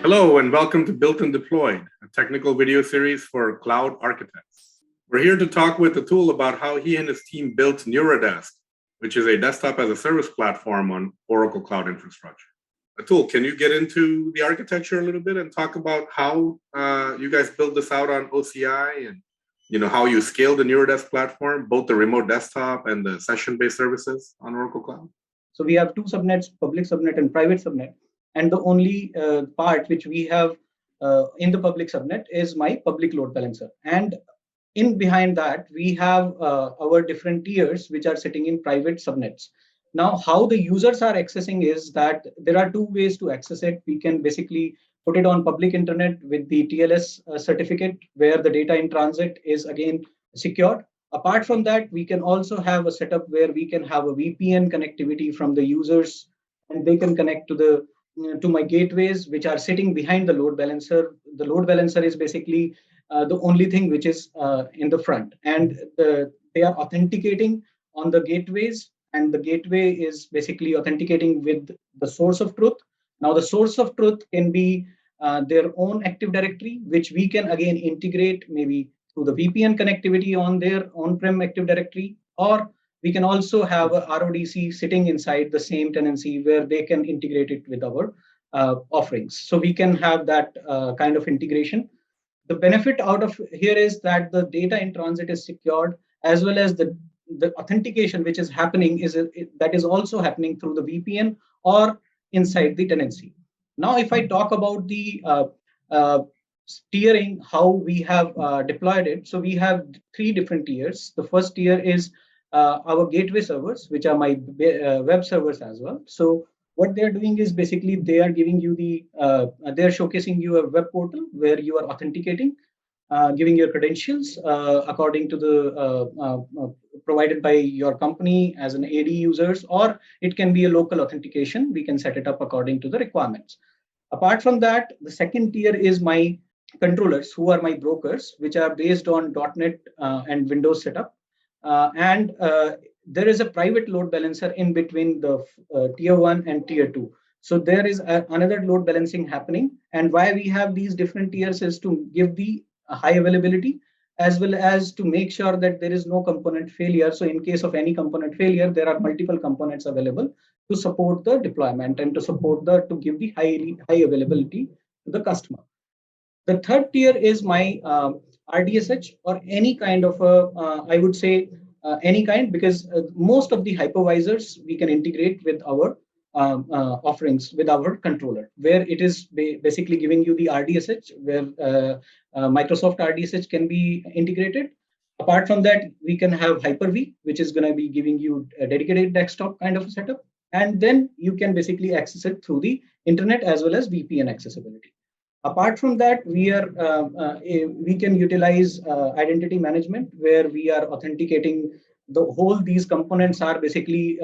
Hello and welcome to Built and Deployed, a technical video series for cloud architects. We're here to talk with Atul about how he and his team built Neurodesk, which is a desktop as a service platform on Oracle Cloud Infrastructure. Atul, can you get into the architecture a little bit and talk about how you guys built this out on OCI and how you scale the Neurodesk platform, both the remote desktop and the session-based services on Oracle Cloud? So we have two subnets, public subnet and private subnet. And the only part which we have in the public subnet is my public load balancer. And in behind that, we have our different tiers which are sitting in private subnets. Now, how the users are accessing is that there are two ways to access it. We can basically put it on public internet with the TLS certificate where the data in transit is again secured. Apart from that, we can also have a setup where we can have a VPN connectivity from the users and they can connect to my gateways, which are sitting behind the load balancer. The load balancer is basically the only thing which is in the front, and they are authenticating on the gateways, and the gateway is basically authenticating with the source of truth. Now, the source of truth can be their own Active Directory, which we can again integrate maybe through the VPN connectivity on their on-prem Active Directory, or we can also have a RODC sitting inside the same tenancy where they can integrate it with our offerings. So we can have that kind of integration. The benefit out of here is that the data in transit is secured, as well as the authentication which is happening that is also happening through the VPN or inside the tenancy. Now, if I talk about the tiering, how we have deployed it. So we have three different tiers. The first tier is our gateway servers, which are my web servers as well. So what they're doing is basically they are giving you they're showcasing you a web portal where you are authenticating, giving your credentials according to the provided by your company as an AD users, or it can be a local authentication. We can set it up according to the requirements. Apart from that, the second tier is my controllers, who are my brokers, which are based on .NET and Windows setup. And there is a private load balancer in between the tier 1 and tier 2. So there is another load balancing happening. And why we have these different tiers is to give the high availability, as well as to make sure that there is no component failure. So in case of any component failure, there are multiple components available to support the deployment and to give the high availability to the customer. The third tier is my RDSH, or any kind of I would say any kind, because most of the hypervisors we can integrate with our offerings with our controller, where it is basically giving you the RDSH, where Microsoft RDSH can be integrated. Apart from that, we can have Hyper-V, which is going to be giving you a dedicated desktop kind of a setup. And then you can basically access it through the internet as well as VPN accessibility. Apart from that, we can utilize identity management, where we are authenticating these components are basically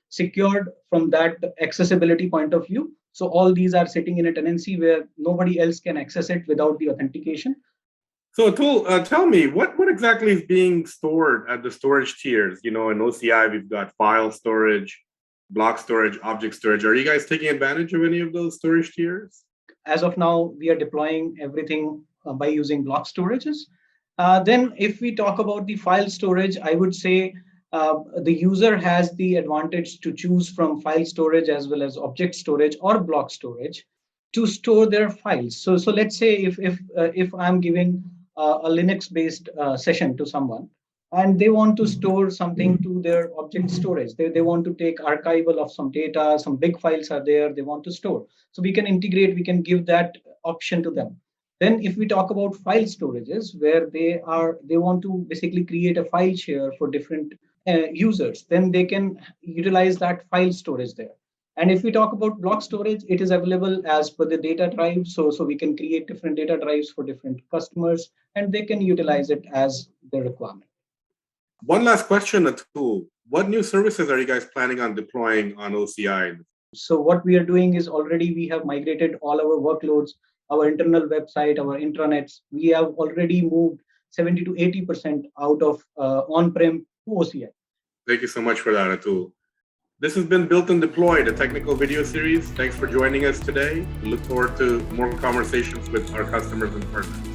secured from that accessibility point of view. So all these are sitting in a tenancy where nobody else can access it without the authentication. So Atul, tell me, what exactly is being stored at the storage tiers? In OCI, we've got file storage, block storage, object storage. Are you guys taking advantage of any of those storage tiers? As of now, we are deploying everything by using block storages. Then if we talk about the file storage, I would say the user has the advantage to choose from file storage as well as object storage or block storage to store their files. So let's say if I'm giving a Linux-based session to someone, and they want to store something to their object storage. They want to take archival of some data, some big files are there, they want to store. So we can integrate, we can give that option to them. Then if we talk about file storages, where they want to basically create a file share for different users, then they can utilize that file storage there. And if we talk about block storage, it is available as per the data drive. So we can create different data drives for different customers, and they can utilize it as their requirement. One last question, Atul. What new services are you guys planning on deploying on OCI? So what we are doing is already we have migrated all our workloads, our internal website, our intranets. We have already moved 70 to 80% out of on-prem to OCI. Thank you so much for that, Atul. This has been Built and Deployed, a technical video series. Thanks for joining us today. We look forward to more conversations with our customers and partners.